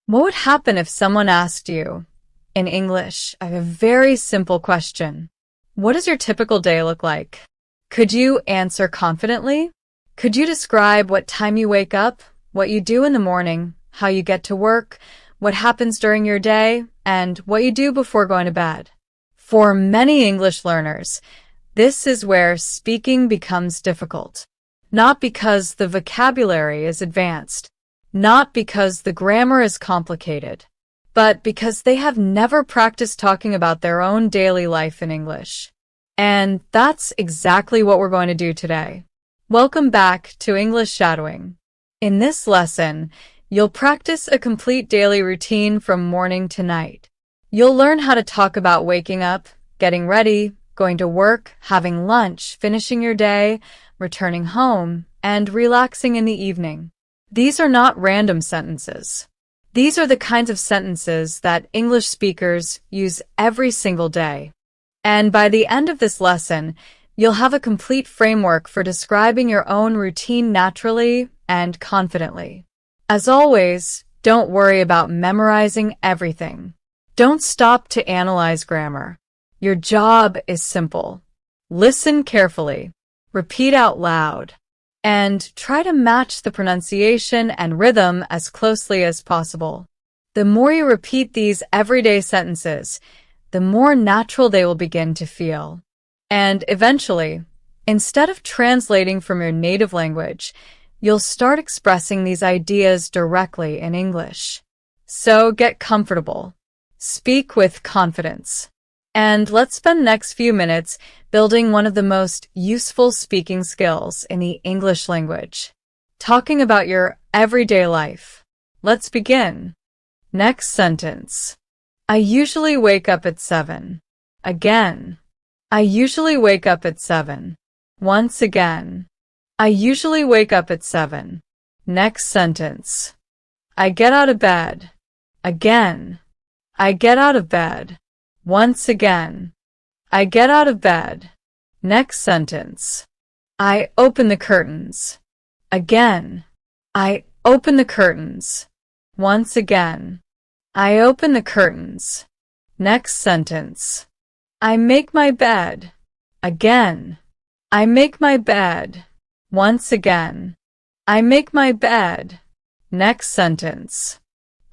What would happen if someone asked you, in English, I have a very simple question. What does your typical day look like? Could you answer confidently? Could you describe what time you wake up, what you do in the morning, how you get to work, what happens during your day, and what you do before going to bed? For many English learners, this is where speaking becomes difficult. Not because the vocabulary is advanced, not because the grammar is complicated, but because they have never practiced talking about their own daily life in English. And that's exactly what we're going to do today. Welcome back to English Shadowing. In this lesson, you'll practice a complete daily routine from morning to night. You'll learn how to talk about waking up, getting ready, going to work, having lunch, finishing your day, returning home, and relaxing in the evening. These are not random sentences. These are the kinds of sentences that English speakers use every single day. And by the end of this lesson, you'll have a complete framework for describing your own routine naturally and confidently. As always, don't worry about memorizing everything. Don't stop to analyze grammar. Your job is simple. Listen carefully, repeat out loud, and try to match the pronunciation and rhythm as closely as possible. The more you repeat these everyday sentences, the more natural they will begin to feel. And eventually, instead of translating from your native language, you'll start expressing these ideas directly in English. So get comfortable. Speak with confidence. And let's spend the next few minutes building one of the most useful speaking skills in the English language. Talking about your everyday life. Let's begin. Next sentence. I usually wake up at 7. Again. I usually wake up at 7. Once again. I usually wake up at 7. Next sentence. I get out of bed. Again. I get out of bed. Once again. I get out of bed. Next sentence. I open the curtains. Again. I open the curtains. Once again. I open the curtains. Next sentence. I make my bed. Again. I make my bed. Once again. I make my bed. Next sentence.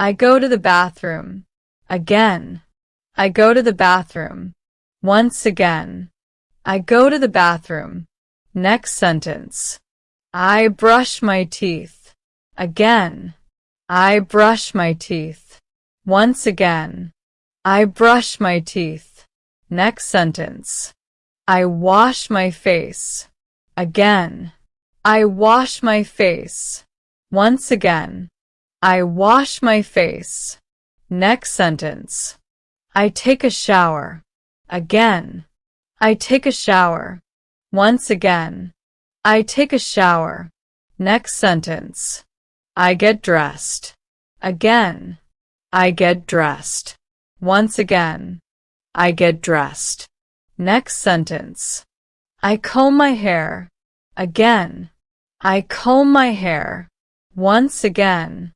I go to the bathroom. Again. I go to the bathroom. Once again. I go to the bathroom. Next sentence. I brush my teeth. Again. I brush my teeth. Once again. I brush my teeth. Next sentence. I wash my face. Again. I wash my face. Once again. I wash my face. Next sentence. I take a shower. Again. I take a shower. Once again. I take a shower. Next sentence. I get dressed. Again. I get dressed. Once again. I get dressed. Next sentence. I comb my hair. Again. I comb my hair. Once again.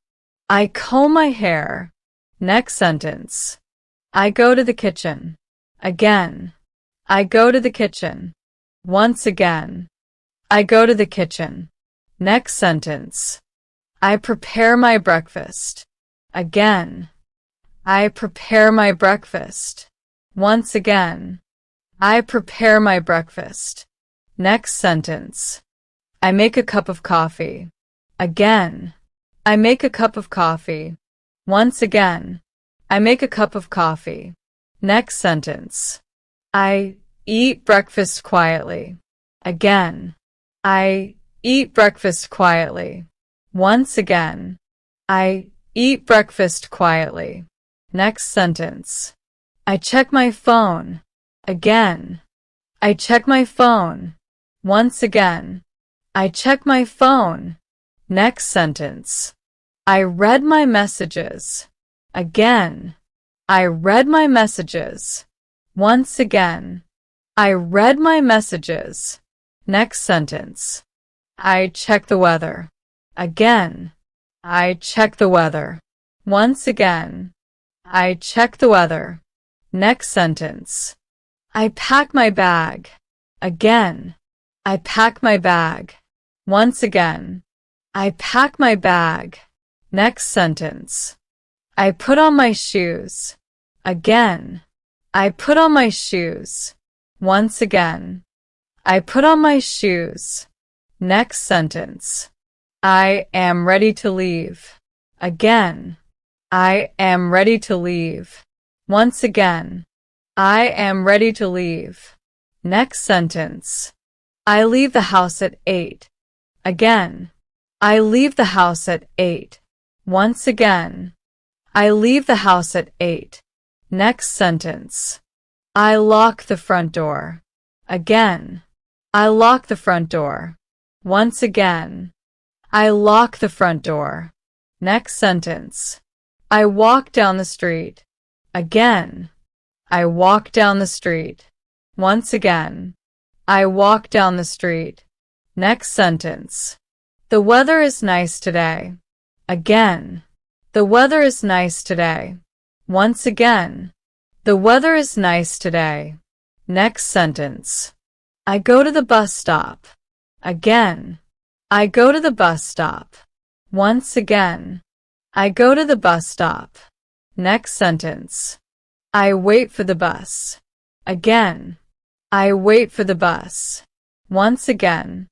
I comb my hair. Next sentence. I go to the kitchen. Again. I go to the kitchen. Once again. I go to the kitchen. Next sentence. I prepare my breakfast. Again. I prepare my breakfast. Once again. I prepare my breakfast. Next sentence. I make a cup of coffee. Again. I make a cup of coffee. Once again. I make a cup of coffee. Next sentence. I eat breakfast quietly. Again. I eat breakfast quietly. Once again. I eat breakfast quietly. Next sentence. I check my phone. Again. I check my phone. Once again. I check my phone. Next sentence. I read my messages. Again. I read my messages. Once again. I read my messages. Next sentence. I check the weather. Again. I check the weather. Once again. I check the weather. Next sentence. I pack my bag. Again. I pack my bag. Once again. I pack my bag. Next sentence. I put on my shoes. Again. I put on my shoes. Once again. I put on my shoes. Next sentence. I am ready to leave. Again. I am ready to leave. Once again. I am ready to leave. Next sentence. I leave the house at 8. Again. I leave the house at 8. Once again. I leave the house at 8. Next sentence. I lock the front door. Again. I lock the front door. Once again. I lock the front door. Next sentence. I walk down the street. Again. I walk down the street. Once again. I walk down the street. Next sentence. The weather is nice today. Again. The weather is nice today. Once again. The weather is nice today. Next sentence. I go to the bus stop. Again. I go to the bus stop. Once again. I go to the bus stop. Next sentence. I wait for the bus. Again. I wait for the bus. Once again.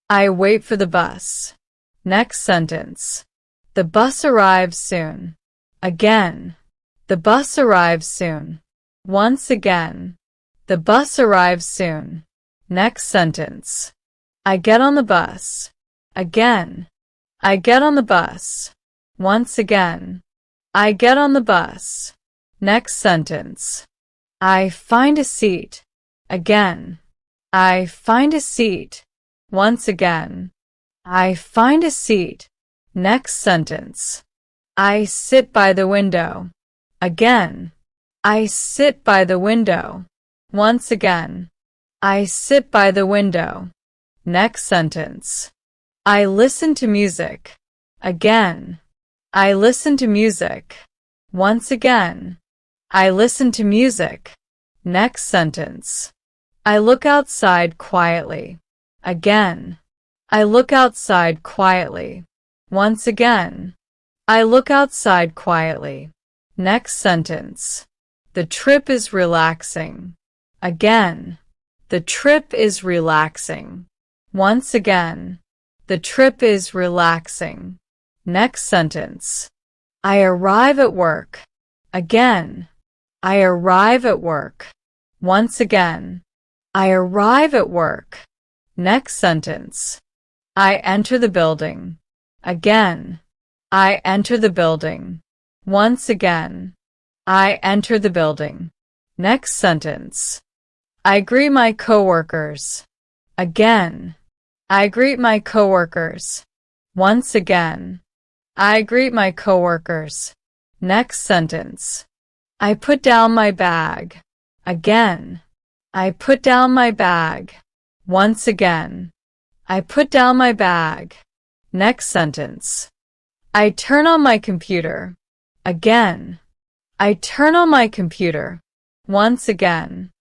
I wait for the bus. Next sentence. The bus arrives soon. Again. The bus arrives soon. Once again. The bus arrives soon. Next sentence. I get on the bus. Again. I get on the bus. Once again. I get on the bus. Next sentence. I find a seat. Again. I find a seat. Once again. I find a seat. Next sentence. I sit by the window. Again. I sit by the window. Once again. I sit by the window. Next sentence. I listen to music. Again. I listen to music. Once again. I listen to music. Next sentence. I look outside quietly. Again. I look outside quietly. Once again. I look outside quietly. Next sentence. The trip is relaxing. Again. The trip is relaxing. Once again. The trip is relaxing. Next sentence. I arrive at work. Again. I arrive at work. Once again. I arrive at work. Next sentence. I enter the building. Again. I enter the building. Once again. I enter the building. Next sentence. I greet my coworkers. Again. I greet my coworkers. Once again. I greet my coworkers. Next sentence. I put down my bag. Again. I put down my bag. Once again. I put down my bag. Next sentence. I turn on my computer. Again. I turn on my computer. Once again.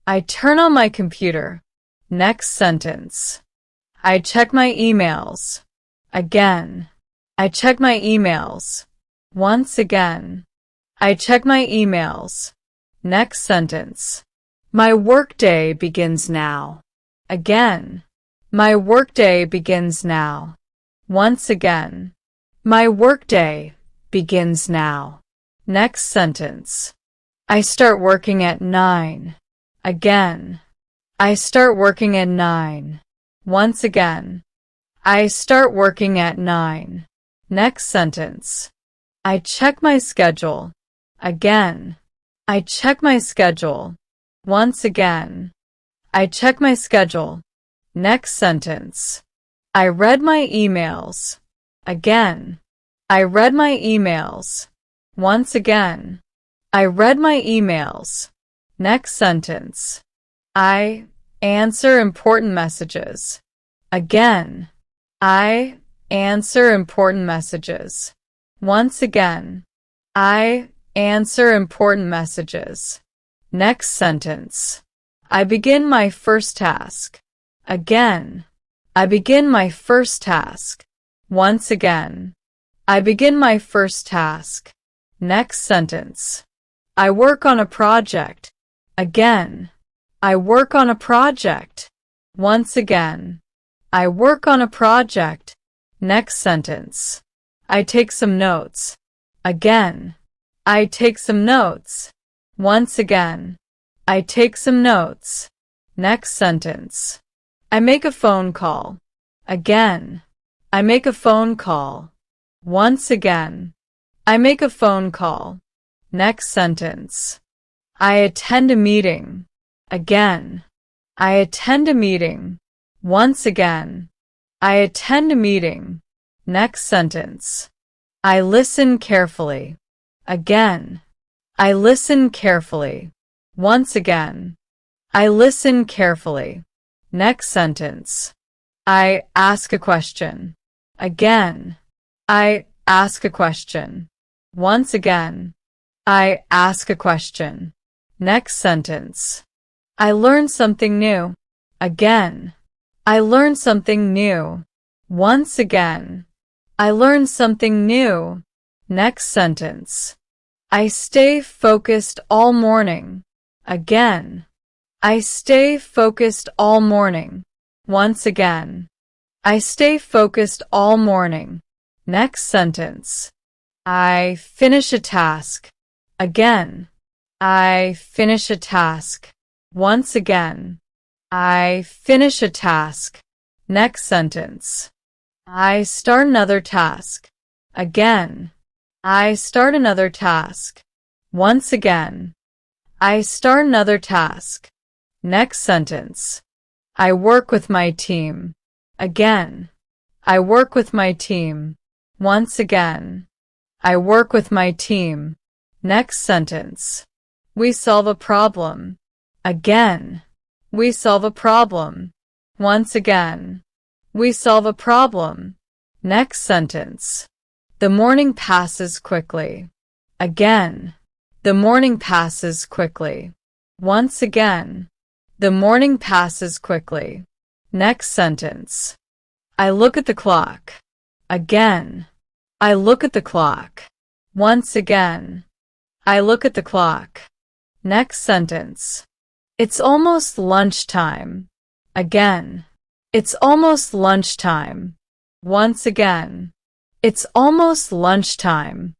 I turn on my computer. Next sentence. I check my emails. Again. I check my emails. Once again. I check my emails. Next sentence. My workday begins now. Again. My workday begins now. Once again. My workday begins now. Next sentence. I start working at 9. Again. I start working at 9. Once again. I start working at 9. Next sentence. I check my schedule. Again. I check my schedule. Once again. I check my schedule. Next sentence. I read my emails. Again. I read my emails. Once again. I read my emails. Next sentence. I answer important messages. Again. I answer important messages. Once again. I answer important messages. Next sentence. I begin my first task. Again. I begin my first task. Once again. I begin my first task. Next sentence. I work on a project. Again. I work on a project. Once again. I work on a project. Next sentence. I take some notes. Again. I take some notes. Once again. I take some notes. Next sentence. I make a phone call. Again. I make a phone call. Once again. I make a phone call. Next sentence. I attend a meeting. Again. I attend a meeting. Once again. I attend a meeting. Next sentence. I listen carefully. Again. I listen carefully. Once again. I listen carefully. Next sentence. I ask a question. Again. I ask a question. Once again. I ask a question. Next sentence. I learn something new. Again. I learn something new. Once again. I learn something new. Next sentence. I stay focused all morning. Again. I stay focused all morning. Once again. I stay focused all morning. Next sentence. I finish a task. Again. I finish a task. Once again. I finish a task. Next sentence. I start another task. Again. I start another task. Once again. I start another task. Next sentence. I work with my team. Again. I work with my team. Once again. I work with my team. Next sentence. We solve a problem. Again. We solve a problem. Once again. We solve a problem. Next sentence. The morning passes quickly. Again. The morning passes quickly. Once again. The morning passes quickly. Next sentence. I look at the clock. Again. I look at the clock. Once again. I look at the clock. Next sentence. It's almost lunchtime. Again. It's almost lunchtime. Once again. It's almost lunchtime.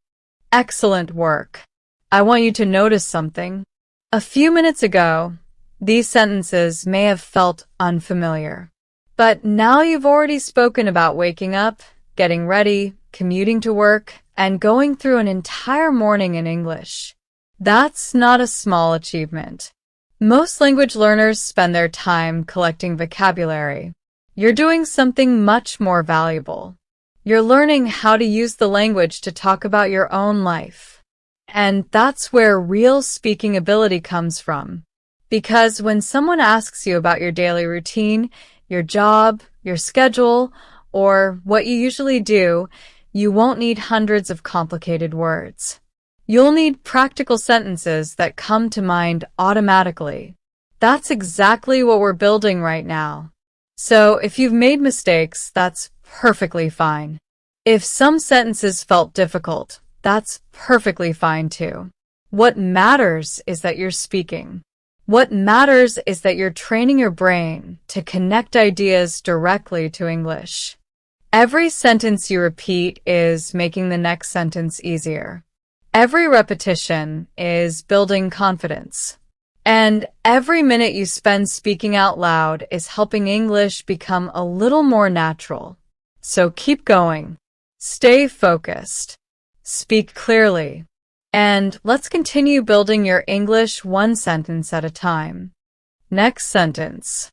Excellent work. I want you to notice something. A few minutes ago, these sentences may have felt unfamiliar. But now you've already spoken about waking up, getting ready, commuting to work, and going through an entire morning in English. That's not a small achievement. Most language learners spend their time collecting vocabulary. You're doing something much more valuable. You're learning how to use the language to talk about your own life. And that's where real speaking ability comes from. Because when someone asks you about your daily routine, your job, your schedule, or what you usually do, you won't need hundreds of complicated words. You'll need practical sentences that come to mind automatically. That's exactly what we're building right now. So if you've made mistakes, that's perfectly fine. If some sentences felt difficult, that's perfectly fine too. What matters is that you're speaking. What matters is that you're training your brain to connect ideas directly to English. Every sentence you repeat is making the next sentence easier. Every repetition is building confidence. And every minute you spend speaking out loud is helping English become a little more natural. So keep going. Stay focused. Speak clearly. And let's continue building your English one sentence at a time. Next sentence.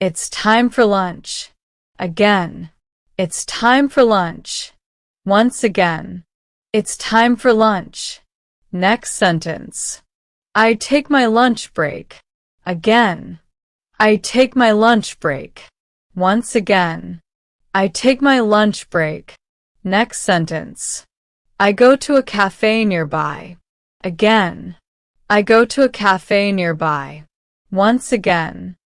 It's time for lunch. Again. It's time for lunch. Once again. It's time for lunch. Next sentence. I take my lunch break. Again. I take my lunch break. Once again. I take my lunch break. Next sentence. I go to a cafe nearby. Again. I go to a cafe nearby. Once again.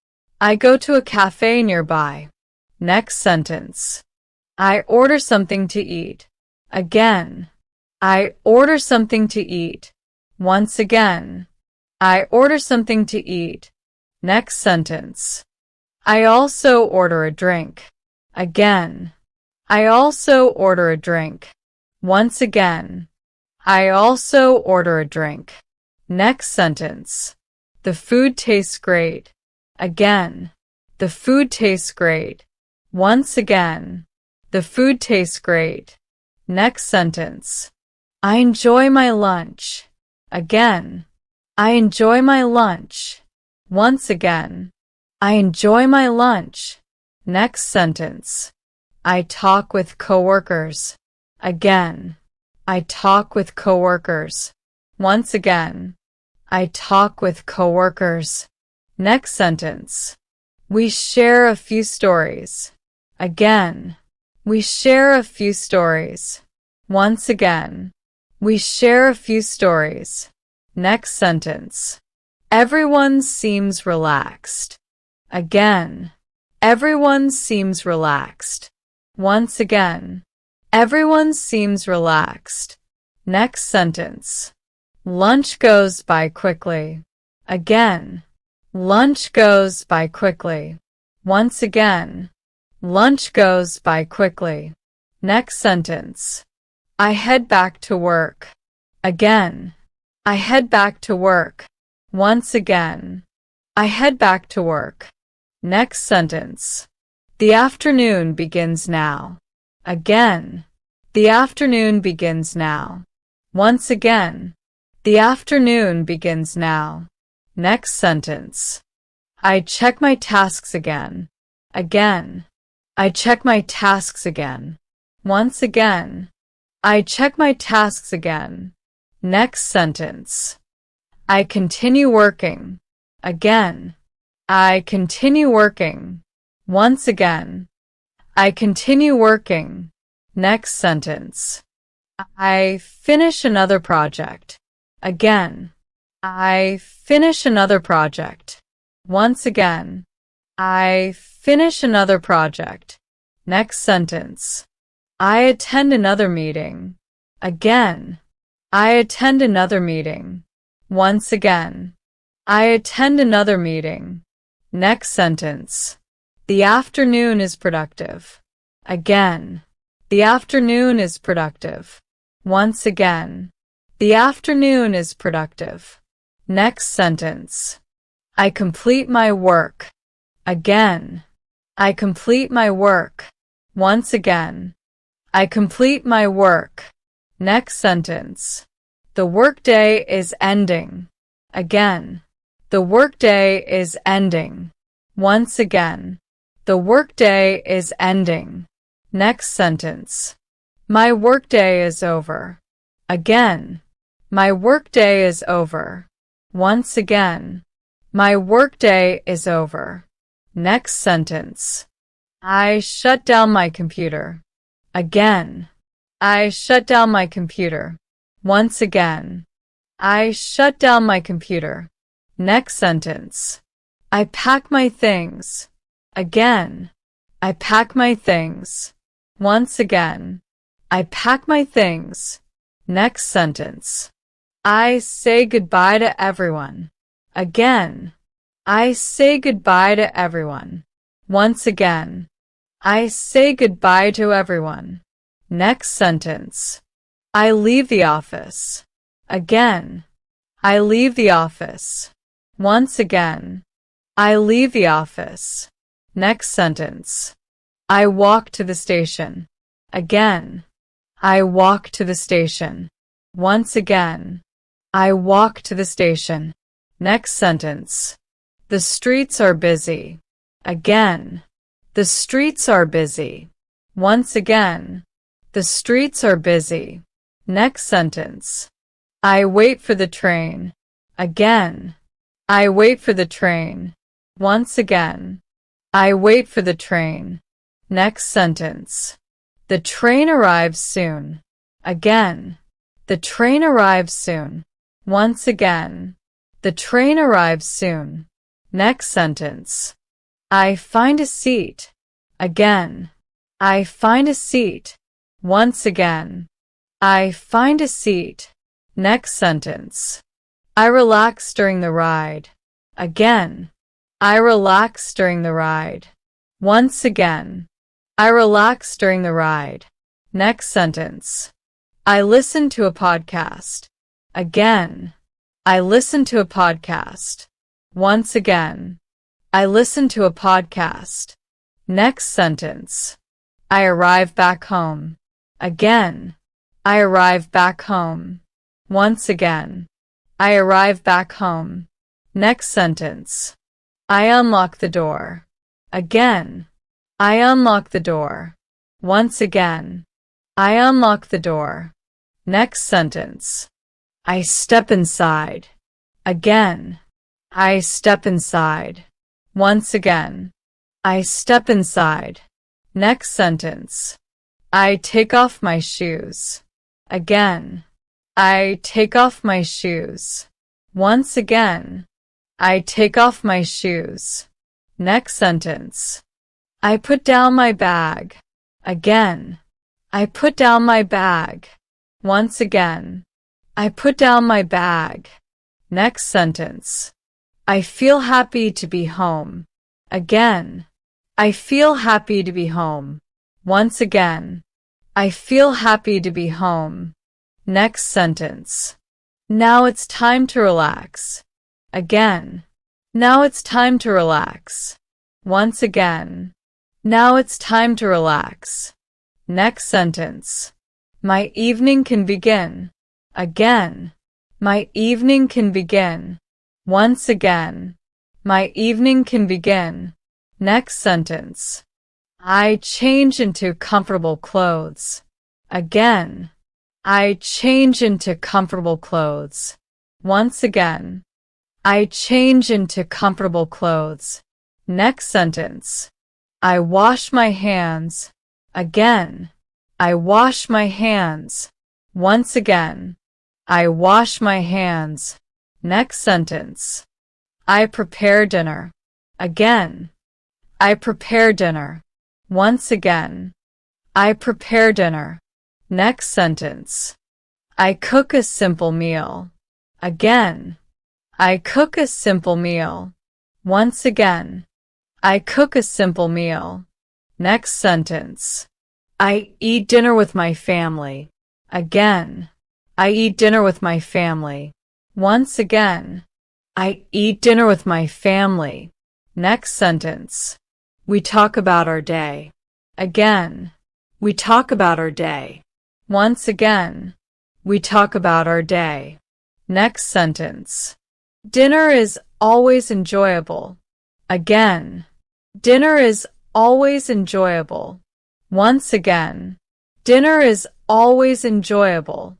I go to a cafe nearby. Next sentence. I order something to eat. Again. I order something to eat. Once again. I order something to eat. Next sentence. I also order a drink. Again. I also order a drink. Once again. I also order a drink. Next sentence. The food tastes great. Again. The food tastes great. Once again. The food tastes great. Next sentence. I enjoy my lunch. Again. I enjoy my lunch. Once again. I enjoy my lunch. Next sentence. I talk with coworkers. Again. I talk with coworkers. Once again. I talk with coworkers. Next sentence. We share a few stories. Again. We share a few stories. Once again. We share a few stories. Next sentence. Everyone seems relaxed. Again. Everyone seems relaxed. Once again. Everyone seems relaxed. Next sentence. Lunch goes by quickly. Again. Lunch goes by quickly. Once again. Lunch goes by quickly. Next sentence. I head back to work. Again. I head back to work. Once again. I head back to work. Next sentence. The afternoon begins now. Again. The afternoon begins now. Once again. The afternoon begins now. Next sentence. I check my tasks again. Again. I check my tasks again. Once again. I check my tasks again. Next sentence. I continue working. Again. I continue working. Once again. I continue working. Next sentence. I finish another project. Again. I finish another project. Once again. I finish another project. Next sentence. I attend another meeting. Again. I attend another meeting. Once again. I attend another meeting. Next sentence. The afternoon is productive. Again. The afternoon is productive. Once again. The afternoon is productive. Next sentence. I complete my work. Again. I complete my work. Once again. I complete my work. Next sentence. The workday is ending. Again. The workday is ending. Once again. The workday is ending. Next sentence. My workday is over. Again. My workday is over. Once again. My workday is over. Next sentence. I shut down my computer. Again. I shut down my computer. Once again. I shut down my computer. Next sentence. I pack my things. Again. I pack my things. Once again. I pack my things. Next sentence. I say goodbye to everyone. Again. I say goodbye to everyone. Once again. I say goodbye to everyone. Next sentence. I leave the office. Again. I leave the office. Once again. I leave the office. Next sentence. I walk to the station. Again. I walk to the station. Once again. I walk to the station. Next sentence. The streets are busy. Again. The streets are busy. Once again. The streets are busy. Next sentence. I wait for the train. Again. I wait for the train. Once again. I wait for the train. Next sentence. The train arrives soon. Again. The train arrives soon. Once again. The train arrives soon. Next sentence. I find a seat. Again. I find a seat. Once again. I find a seat. Next sentence. I relax during the ride. Again. I relax during the ride. Once again. I relax during the ride. Next sentence. I listen to a podcast. Again. I listen to a podcast. Once again. I listen to a podcast. Next sentence. I arrive back home. Again. I arrive back home. Once again. I arrive back home. Next sentence. I unlock the door. Again. I unlock the door. Once again. I unlock the door. Next sentence. I step inside. Again. I step inside. Once again. I step inside. Next sentence. I take off my shoes. Again. I take off my shoes. Once again. I take off my shoes. Next sentence. I put down my bag. Again. I put down my bag. Once again. I put down my bag. Next sentence. I feel happy to be home. Again. I feel happy to be home. Once again. I feel happy to be home. Next sentence. Now it's time to relax. Again. Now it's time to relax. Once again. Now it's time to relax. Next sentence. My evening can begin. Again. My evening can begin. Once again. My evening can begin. Next sentence. I change into comfortable clothes. Again. I change into comfortable clothes. Once again. I change into comfortable clothes. Next sentence. I wash my hands. Again. I wash my hands. Once again. I wash my hands. Next sentence. I prepare dinner. Again. I prepare dinner. Once again. I prepare dinner. Next sentence. I cook a simple meal. Again. I cook a simple meal. Once again. I cook a simple meal. Next sentence. I eat dinner with my family. Again. I eat dinner with my family. Once again. I eat dinner with my family. Next sentence. We talk about our day. Again. We talk about our day. Once again. We talk about our day. Next sentence. Dinner is always enjoyable. Again. Dinner is always enjoyable. Once again. Dinner is always enjoyable.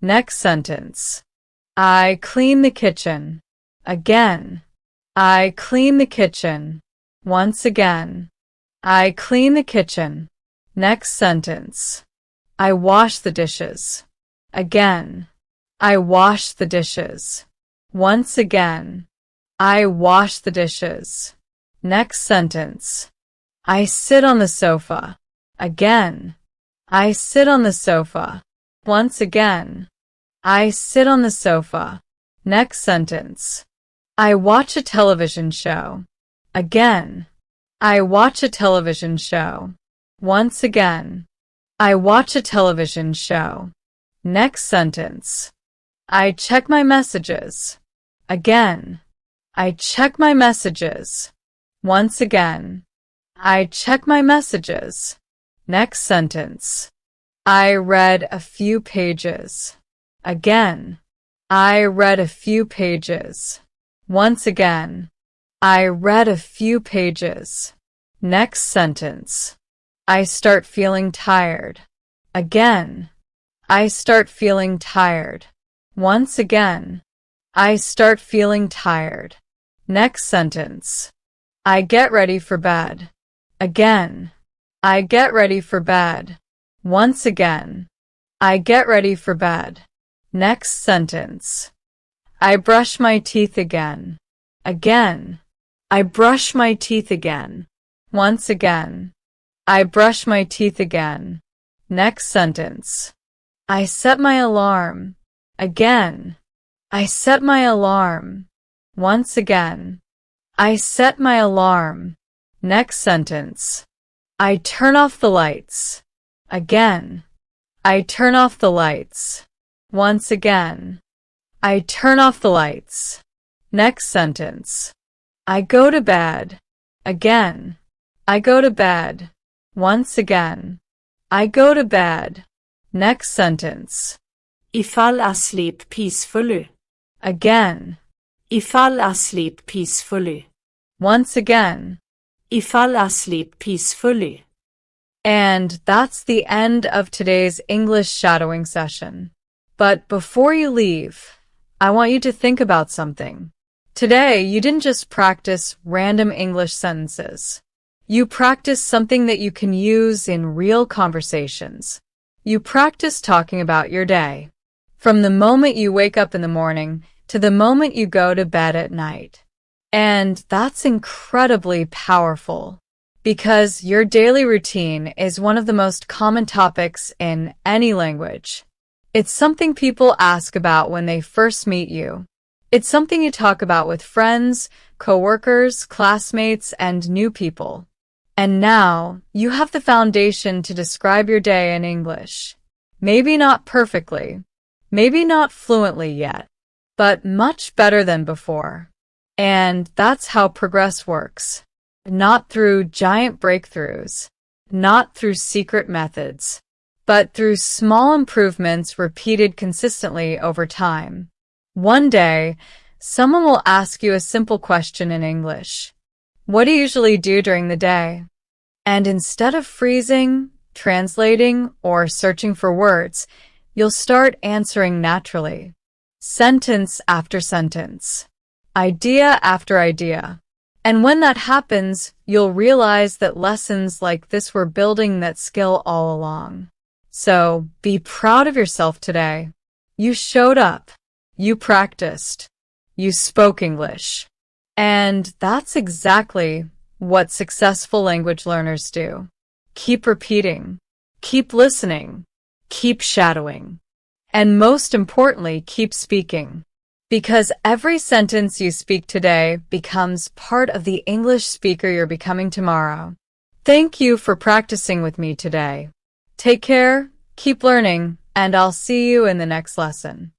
Next sentence. I clean the kitchen. Again. I clean the kitchen. Once again. I clean the kitchen. Next sentence. I wash the dishes. Again. I wash the dishes. Once again. I wash the dishes. Next sentence. I sit on the sofa. Again. I sit on the sofa. Once again. I sit on the sofa. Next sentence. I watch a television show. Again. I watch a television show. Once again. I watch a television show. Next sentence. I check my messages. Again. I check my messages. Once again. I check my messages. Next sentence. I read a few pages. Again. I read a few pages. Once again. I read a few pages. Next sentence. I start feeling tired. Again. I start feeling tired. Once again. I start feeling tired. Next sentence. I get ready for bed. Again. I get ready for bed. Once again. I get ready for bed. Next sentence. I brush my teeth again. Again. I brush my teeth again. Once again. I brush my teeth again. Next sentence. I set my alarm. Again. I set my alarm. Once again. I set my alarm. Next sentence. I turn off the lights. Again. I turn off the lights. Once again. I turn off the lights. Next sentence. I go to bed. Again. I go to bed. Once again. I go to bed. Next sentence. I fall asleep peacefully. Again. I fall asleep peacefully. Once again. I fall asleep peacefully. And that's the end of today's English shadowing session. But before you leave, I want you to think about something. Today, you didn't just practice random English sentences. You practiced something that you can use in real conversations. You practiced talking about your day, from the moment you wake up in the morning to the moment you go to bed at night. And that's incredibly powerful, because your daily routine is one of the most common topics in any language. It's something people ask about when they first meet you. It's something you talk about with friends, coworkers, classmates, and new people. And now, you have the foundation to describe your day in English. Maybe not perfectly, maybe not fluently yet, but much better than before. And that's how progress works. Not through giant breakthroughs, not through secret methods, but through small improvements repeated consistently over time. One day, someone will ask you a simple question in English. What do you usually do during the day? And instead of freezing, translating, or searching for words, you'll start answering naturally. Sentence after sentence. Idea after idea. And when that happens, you'll realize that lessons like this were building that skill all along. So, be proud of yourself today. You showed up. You practiced. You spoke English. And that's exactly what successful language learners do. Keep repeating. Keep listening. Keep shadowing. And most importantly, keep speaking. Because every sentence you speak today becomes part of the English speaker you're becoming tomorrow. Thank you for practicing with me today. Take care, keep learning, and I'll see you in the next lesson.